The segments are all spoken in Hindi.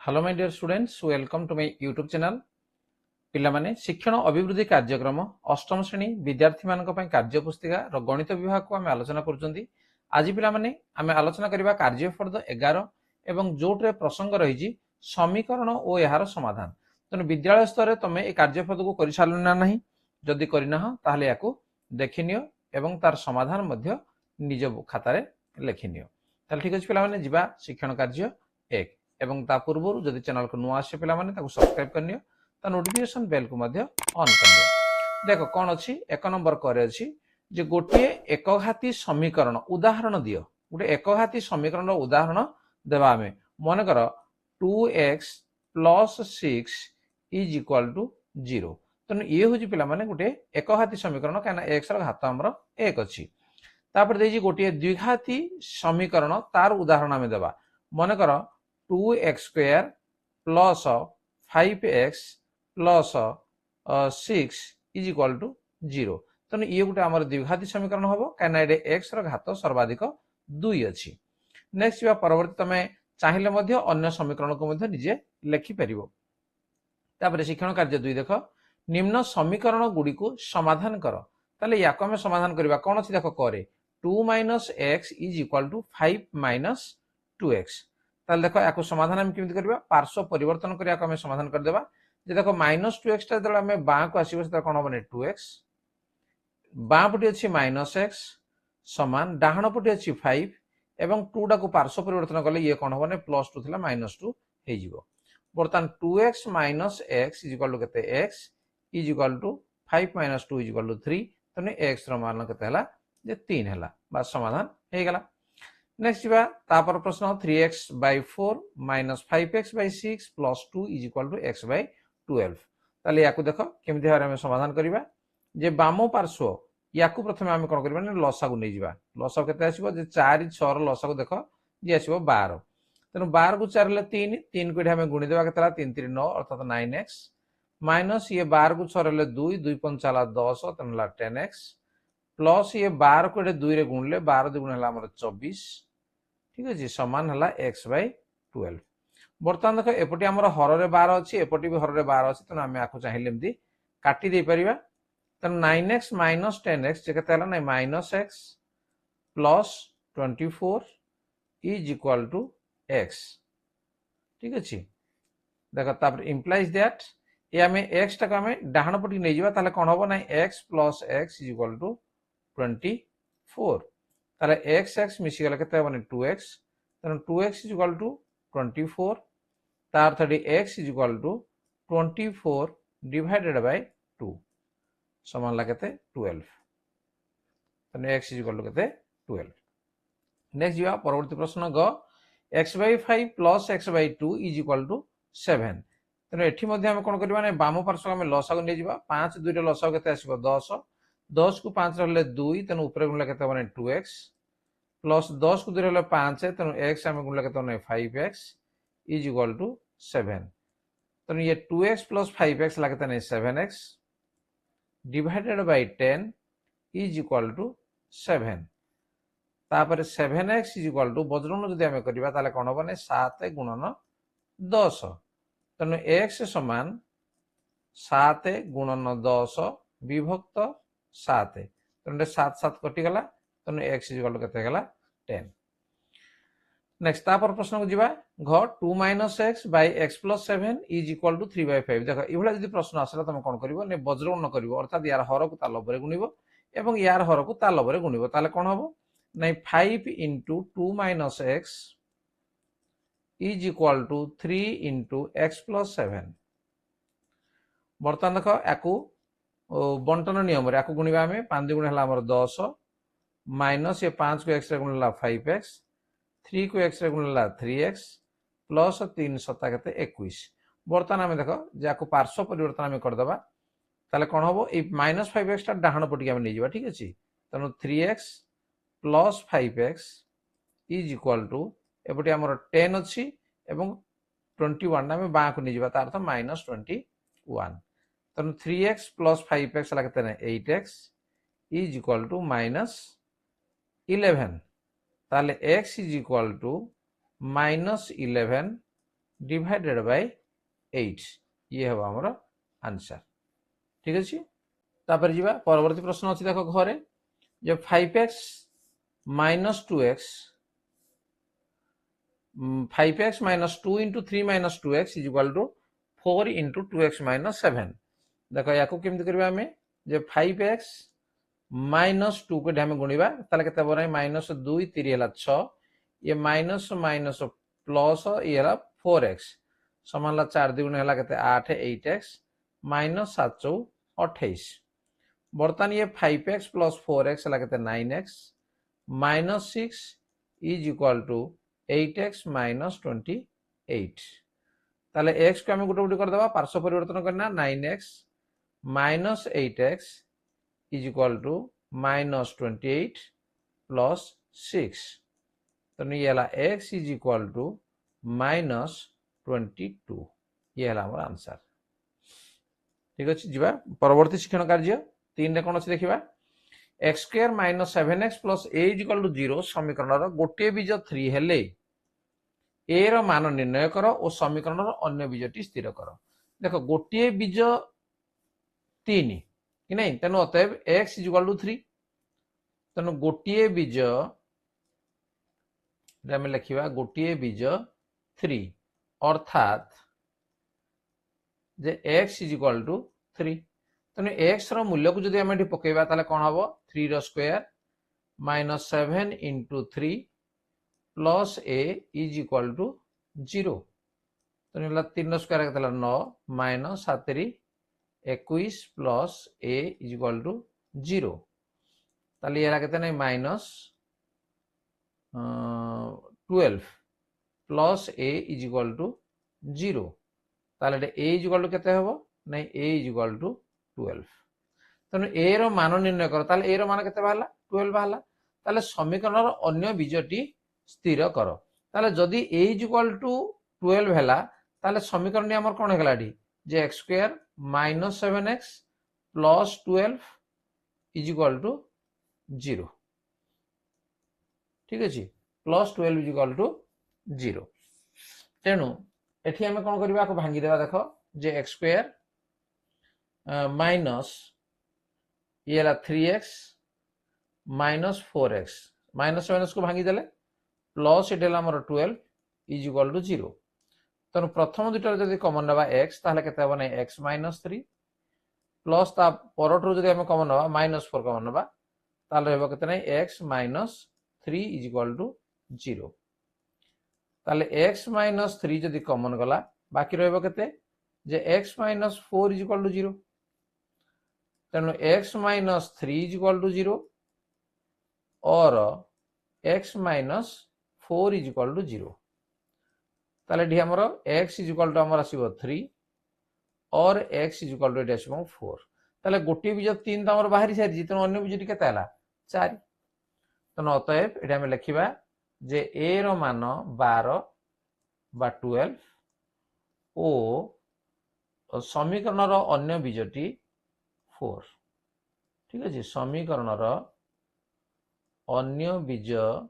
Hello my dear students, welcome to my YouTube channel. पिलामाने शिक्षण अभिवृद्धि कार्यक्रम अष्टम श्रेणी विद्यार्थी मानक पय कार्य पुस्तिका र गणित विभाग को आम आलोचना करूछंती। आज पिलामाने आम आलोचना करिबा कार्य फर्द 11 एवं जोटरे प्रसंग रहिजी समीकरण ओ यार समाधान। तने विद्यालय स्तर रे तमे ए कार्य फर्द को करि सारलो ना नाही? जदि करिना ह ताहले याकू देखिनियो एवं तार समाधान मध्य निज खाता रे लेखिनियो। ताहले ठीक अछि पिलामाने जिबा शिक्षण कार्य 1 एवं ता पूर्व जदि चैनल को नुआ आसे पिला माने ताको सब्सक्राइब करनियो, ता नोटिफिकेशन बेल को मध्य ऑन करनियो। देखो कोन अछि एक नंबर करे अछि जे गोटे एकघाती समीकरण उदाहरण दियो। गोटे एकघाती समीकरण रो उदाहरण देबा हमें मन कर 2x + 6 = 0। तने ये होजी पिला माने गोटे एकघाती समीकरण काना x रो घात हमरो 1 अछि। तापर देजी गोटे द्विघाती समीकरण तार उदाहरण हमें देबा मन कर 2x² + 5x + 6 = 0। तने ये गोटे हमर द्विघाती समीकरण होबो काना एडे x रो घात सर्वाधिक 2 अछि। नेक्स्ट बा परवर्ती तमे चाहिले मध्य अन्य समीकरण को मध्य निजे लेखि परिबो। तापर शिक्षण कार्य 2 देखो निम्न समीकरण गुडी को समाधान करो। ताले याको हम समाधान करबा कोन अछि देखो करे 2 - x = 5 - 2x। ताले देखो याको समाधान हम केमिति करबा पार्श्व परिवर्तन करिया को हम समाधान कर देबा। जे देखो -2x ता जदि हम बा को आसीबो त कोन बने 2x बा पटी अछि -x समान डाहण पटी अछि 5 एवं 2 टा को पार्श्व परिवर्तन करले ये कोन बने +2 थिला -2 हे जिवो। बर्तन 2x - x = केते x = 5 - 2 = 3। तने x रो मान केते हला जे 3 हला। बस समाधान हे गेला। नेक्स्ट बा तापर प्रश्न 3x/4 - 5x/6 + 2 = x/12। ताले याकू देखो केमिति हारे हम समाधान करिबा जे बामो पार्श्व याकू प्रथमे हम कोन करिबा ने लसागु नै जिबा। लसागु केते आसीबो जे 4 6 रो लसागु देखो जे आसीबो 12। तने 12 को 4 ले 3 3 को हम गुणी देबा केतला 3 3 9 अर्थात 9x माइनस ये 12 को 6 ले 2 2 5 ला 10 तने ला 10x प्लस ये 12 को 2 रे गुणले 12 2 हला हमर 24। ठीक अछि समान हला x/12। बर्तमान देखो एपटी हमर हर रे 12 अछि एपटी भी हर रे 12 अछि तने हम आखु चाहिले एमदी काटी दे परिबा। तने 9x - 10x जे केते हला नै -x प्लस 24 = x। ठीक अछि देखो तापर इंप्लाइज दैट ये हमें x टा को हमें डाहण पटी नै जिबा ताले कोन होबो नै x + x = 24। ताले x मिसी गला केते बने 2x तने 2x = 24 तार 30x = 24 / 2 समान ला केते 12। तने x = केते 12। नेक्स्ट जिवा परवर्ती प्रश्न ग x/5 + x/2 = 7। तने एठी मध्ये हम कोन करबा नै बाम पार्श्व हम लसागु नै जिबा 5 2 रे लसागु केते आसीबो 10 10 को 5 रहले 2 तने ऊपर गुणले केते बने 2x प्लस 10 को 2 रहले 5 तने x हम गुणले केते बने 5x = 7। तने ये 2x + 5x ला केते नै 7x डिवाइडेड बाय 10 = 7। तापर 7x = बजरंग जदि हम करबा ताले कोन होबो नै 7 × 10 तने x समान 7 × 10 विभक्त 7 तने 7 7 कटि गला तने x = केते गला 10। नेक्स्ट तापर प्रश्न को जिबा घ 2 - x / x + 7 = 3/5। देखो इबला जदि प्रश्न आसला तमे कोन करबो ने बजरंग न करबो अर्थात यार हर को ता लबरे गुणिबो एवं यार हर को ता लबरे गुणिबो ताले कोन होबो नै 5 × 2 - x = 3 × x + 7। बर्तमान देखो याकू बंटन नियम रे याकू गुणिबा हमें 5 2 हला हमर 10 माइनस ये 5 को x रे गुणला 5x 3 को x रे गुणला 3x प्लस 3 7 केते 21। बर्तमान हमें देखो जाकू पार्श्व परिवर्तन हमें कर दबा ताले कोन होबो ए -5x ता डाहण पटी हम नै जिबा। ठीक अछि तनो 3x प्लस 5x = एपटी हमर 10 अछि एवं 21 ना में बा को नै जिबा त अर्थ -21। तनो 3x प्लस 5x ला केते नै 8x = -11। ताले x = -11 डिवाइडेड बाय 8 ये हम हमर आंसर। ठीक अछि तापर जीवा परवर्ती प्रश्न अछि देखो घरे जे 5x minus 2x 5x minus 2 into 3 minus 2x is equal to 4 into 2x minus 7 देखो याको केमति करबा हमें जे 5x minus 2 को हम गुणिबा ताले केते बराई minus 2 3 हला 6 ये minus minus plus ये हला 4x समान ला 4 दुगुण हला केते 8 8x minus 7 चौ 28 बर्तमान ये 5x plus 4x हला केते 9x minus 6 is equal to 8x minus 28 ताले x को हम गुटे गुटे कर देबा पार्श्व परिवर्तन करना 9x minus 8x is equal to minus 28 plus 6 तो ये हला x is equal to minus 22 ये हला हमर आंसर। ठीक अछि जिबा परवर्ती शिक्षण कार्य 3 रे कोन अछि देखिबा x square minus 7x plus a is equal to 0 समीकरण रो गोटे बीज 3 हेले a रो मान निर्णय करो और समीकरण रो अन्य बीजटी स्थिर करो देखो गोटे बीज 3 कि नहीं तेनो अतएव x is equal to 3 तेनो गोटे बीज हम लिखिबा गोटे बीज 3 अर्थात जे x is equal to 3 तेनो x रो मूल्य को जदि हम एठी पकेबा ताले कोन हबो 3 रो square minus 7 into 3 plus a is equal to 0 तो निला 3 रो स्क्वायर केतला 9 minus 7 री 21 plus a is equal to 0 ताले याला केते नै minus 12 plus a is equal to 0 ताले a is equal to केते हबो नै a is equal to 12 Tanu a रो मान निर्णय करो ताले a रो मान केते बाहला 12 बाहला ताले समीकरण रो अन्य बीजटी स्थिर करो ताले जदी a is equal to 12 हैला ताले समीकरण हमर कोन हेगला D J x square minus 7x plus 12 is equal to 0 ठीक अछि plus 12 is equal to 0 तेनु एठी हमें कोन करबा को भांगी देबा देखो जे x square minus ये ला 3x minus 4x minus 7x को भांगी देले plus एटेला हमर 12 is equal to 0 तनु प्रथम दुटा जदि कॉमन नबा x ताले केते हबो नै x minus 3 प्लस ता परटरो जदि हम कॉमन नबा minus 4 कॉमन नबा ताले हेबो केते नै x minus 3 is equal to 0 ताले x minus 3 जदि कॉमन गला बाकी रहबो केते जे x minus 4 is equal to 0 Tanu x minus 3 is equal to 0 और x minus 4 is equal to 0 ताले डी हमरो x is equal to हमर आसीबो 3 और x is equal to एटा आसीबो 4 ताले गोटी बीज 3 त हमर बाहरी सारी जितन अन्य बीजटी केते हला 4 तनो अतएव एटा हम लिखिबा जे a रो मान 12 बा 12 ओ समीकरण रो अन्य बीजटी 4 ठीक अछि समीकरण रो अन्य बीजटी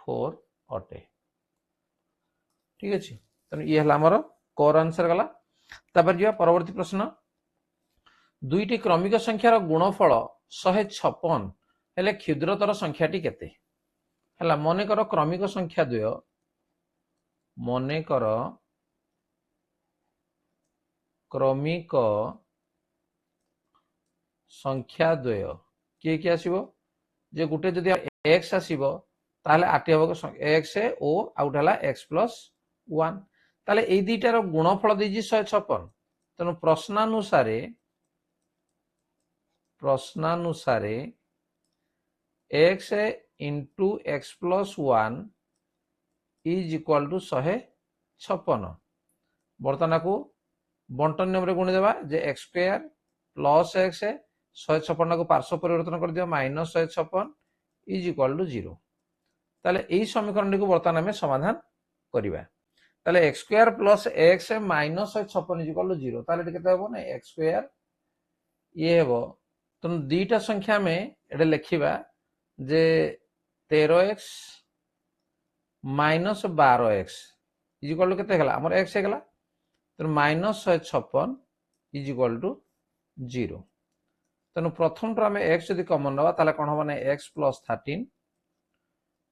4 अटे ठीक अछि तने ये हला हमर कोर आंसर गला तापर जिया परवर्ती प्रश्न दुईटी क्रमिक संख्यार गुणफल 156 हेले क्षुद्रतर संख्याटी केते हला मने करो क्रमिक संख्या द्वय मने करो क्रमिक संख्या द्वय के के आसीबो जे गुटे जदि x आसीबो ताले आटी हबो x ओ आउट हला x plus 1 ताले ए दुईटार गुणफल देजी 156 तनु प्रश्नानुसारे x into x plus 1 is equal to 156 बर्तमान को बंटन नियम रे गुणी देबा जे x square plus x 156 को पार्श्व परिवर्तन कर दियो minus 156 is equal to 0 ताले एई समीकरण को बर्तमान हमें समाधान करिबा ताले x square plus x minus 156 is equal to 0 ताले केते हेबो नै x square ये हेबो तुम दीटा संख्या में एडे लिखिबा जे 13x minus 12x is equal to केते गला हमर x हे गला तो माइनस 156 इज इक्वल टू 0 तेणु प्रथम टर्म x यदि कॉमन नबा ताले कोन होबा नै x प्लस 13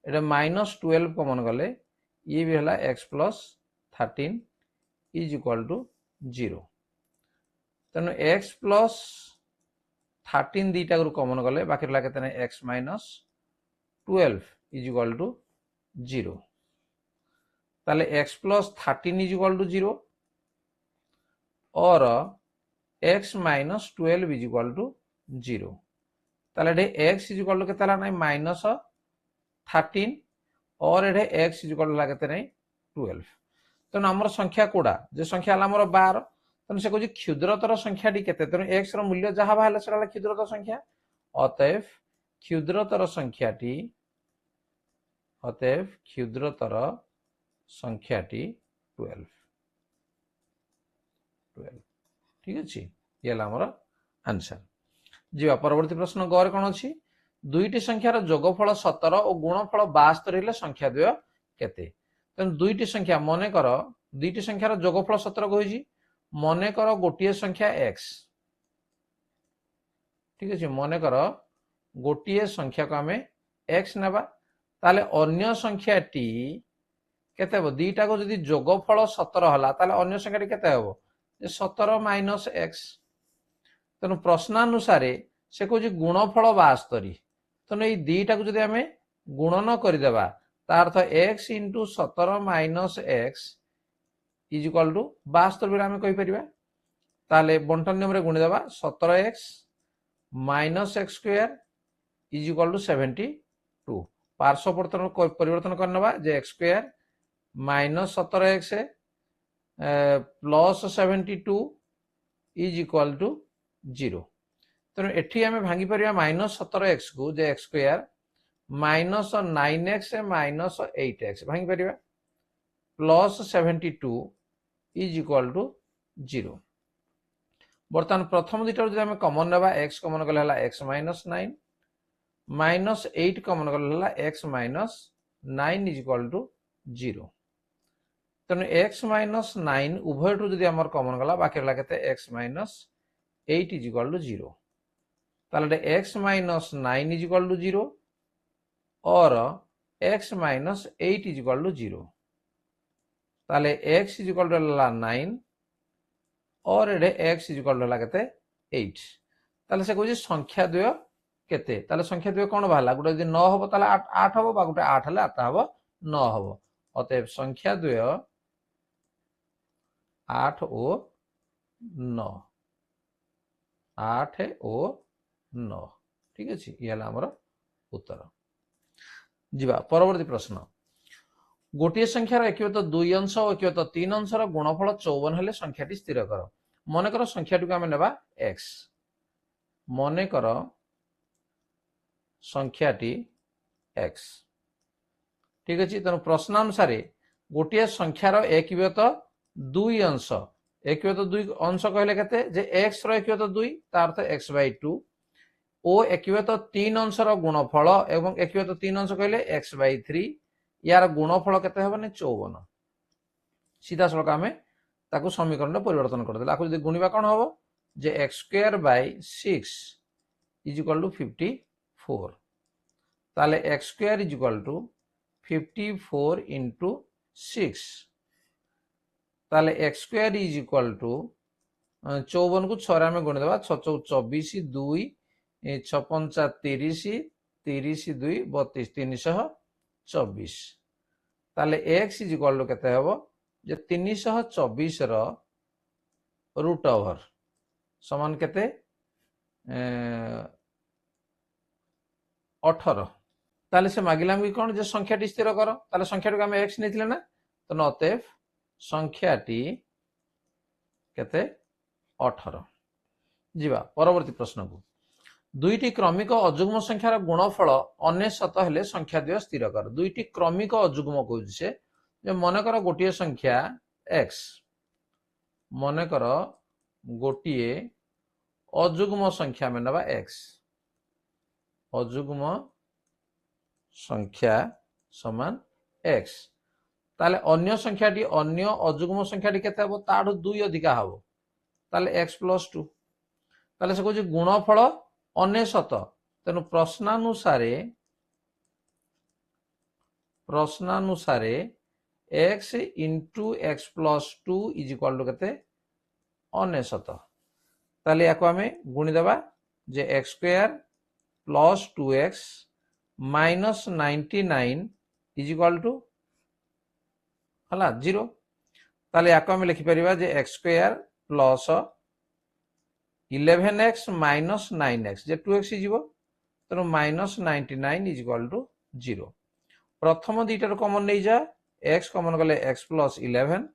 एटा माइनस 12 कॉमन गले ये भी हला x plus 13 is equal to 0 तेणु x प्लस 13 दीटा गुरु कॉमन गले बाकी रहा केते नै x minus 12 is equal to 0 ताले x plus 13 is equal to 0 और x minus 12 is equal to 0 ताले x इज इक्वल टू केते नै माइनस 13 और एठे x इज इक्वल टू केते नै 12 तेणु हमर संख्या कोडा जे संख्या हला हमर 12 तेणु से कहूँ क्षुद्रतर संख्या टी केते तेणु x रो मूल्य जहाँ बाहर से क्षुद्रतर संख्या अतएव क्षुद्रतर संख्याटी 12 ठीक अच्छे ये हमर आंसर जी परवर्ती प्रश्न गौर कौन अच्छी दुईटी संख्यार जोगफल 17 और गुणफल 72 हेले संख्या द्वय केते तेणु दुईटी संख्या मन कर दुईटी संख्यार जोगफल 17 कही मन कर गोटे संख्या x ठीक अच्छे मन कर गोटे संख्या को आम x नेबा ताले अन्य संख्या टी केते हो दीटा को जदि जोगफल 17 हला ताले अन्य संख्या टी केते हो 17 माइनस x तेणु प्रश्नानुसार से कहूँ गुणफल 72 तेणु ये दीटा को जदि आम गुणन करदेबा तार अर्थ x into 17 minus x is equal to 72 आम कहीपर ताले बंटन नियम रे गुणिदेबा 17x minus x square is equal to 72 पार्श्व परिवर्तन करना जे x square minus 17x plus 72 is equal to 0 तेणु एठी आम भांगी परिया माइनस 17x को जे x square minus 9x minus 8x भांगी परिया प्लस 72 इज इक्वल टू 0 बर्तमान प्रथम दुटा जो आम कमन नेबा x कमन गले हला x माइनस 9 माइनस 8 कमन गले हला x minus 9 is equal to 0 तेणु x माइनस 9 उभय टू जदि आमर कमन गला बाकी रहा केते x minus 8 is equal to 0 ताले x minus 9 is equal to 0 और x minus 8 is equal to 0 ताले x इज इक्वल टू 9 और एडे x इज इक्वल टू केते 8 ताले से कहूँ संख्या द्वय केते ताले संख्या द्वय कौन बाहला गोटे यदि 9 हबो ताले 8 हबो बा गोटे 8 हले 8 हबो 9 हबो अतएव संख्या द्वय 8 और 9 8 और 9 ठीक अच्छे ये हमर उत्तर जीवा परवर्ती प्रश्न गोटे संख्यार एक दुई अंश और एक 3 अंशर गुणफल 54 हेले संख्याटी स्थिर कर मन कर संख्याटी को आम नेबा x मन कर संख्याटी x ठीक अच्छे तेणु प्रश्नानुसार गोटे संख्यार एक दुई अंश एक दुई अंश कहले केते जे x रो एक 2 तार अर्थ x बाय 2 ओ एक 3 अंशर गुणफल एवं एक 3 अंश कहले x बाय 3 यार गुणफल केते हेबने 54 सीधा सड़क आम ताकू समीकरण परिवर्तन करदेला आकु जदि गुणिबा कोन हबो जे x square by 6 is equal to 54 ताले x square is equal to 54 into 6 ताले x square is equal to 54 को 6 आम गुणिदेबा 6 24 2 6 5 30 30 2 32 324 ताले x इज इक्वल टू केते हबो जे 324 रो रूट ओवर समान केते 18 ताले से मागिलाम कि कोन जे संख्याटी स्थिर कर ताले संख्याटी को हम x नेथिले ना तो अतएव संख्याटी केते 18 जीवा परवर्ती प्रश्न को दुईटी क्रमिक अजुग्म संख्यार गुणफल 99 हेले संख्या द्वय स्थिर कर दुईटी क्रमिक अजुग्म कहूँ से मन कर गोटे संख्या x मन कर गोटे अजुग्म संख्या में नवा x अजुग्म संख्या समान एक्स ताले अन्य संख्याटी अन्य अजुग्म संख्याटी केते हबो ताडू 2 अधिका हबो ताले x + 2 ताले से कहूँ गुणफल 99 तेणु प्रश्नानुसारे x into x + 2 is equal to केते 99 ताले याको आमे गुणी देबा जे x² + 2x - 99 is equal to हला 0 ताले याको आमे लिखि परिबा जे x² + 11x - 9x जे 2x जीवो तेणु -99 इज इक्वल टू 0 प्रथम दुईटार कॉमन नहीं जा x कॉमन गले x + 11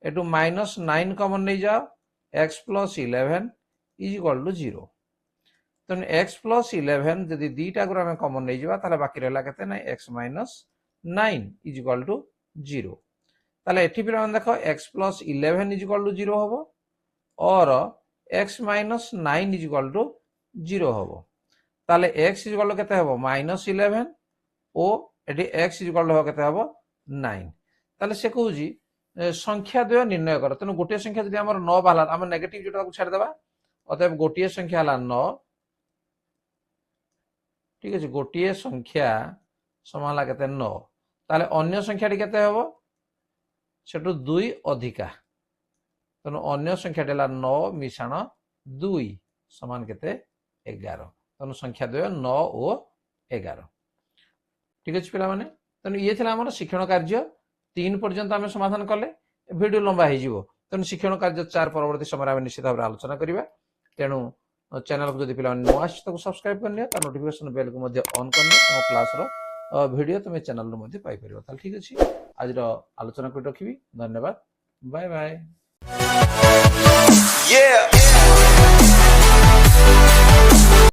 एटू -9 कॉमन नहीं जा x + 11 इज इक्वल टू 0 तेणु x + 11 जदि दुईटा गुरा में कॉमन नहीं जा ताले बाकी रहला केते ना x - 9 इज इक्वल टू 0 ताले एठी पिला मन देखो x + 11 इज इक्वल टू 0 हबो और x - 9 इज इक्वल टू 0 हबो ताले x इज इक्वल टू केते हबो -11 ओ एठी x इज इक्वल टू केते हबो 9 ताले से कहूजी संख्या द्वय निर्णय कर तेनु गोटे संख्या जदि हमर 9 बाला हम नेगेटिव जोटा को छाड़ देबा अतएव गोटे संख्या हला 9 ठीक अछि गोटे संख्या समाला केते 9 ताले अन्य संख्याटी केते हबो सेटु 2 अधिका तेणु अन्य संख्या डेला 9 मिश्रण 2 समान केते 11 तेणु संख्या द्वय 9 और 11 ठीक अछि पिला माने तेणु ये थिला हमर शिक्षण कार्य 3 पर्यंत आमे समाधान कले वीडियो लंबा हो जिवो तेणु शिक्षण कार्य 4 परवर्ती समय आमे निश्चित भाव आलोचना करिबा तेणु चैनल को जदि पिला माने नो आछि ताको सब्सक्राइब करनिया ता नोटिफिकेशन बेल को मध्ये ऑन करनिया हम क्लास रो वीडियो तुमे चैनल रो मध्ये पाई परिबो ताल ठीक अछि आज रो आलोचना को रखिबी धन्यवाद बाय बाय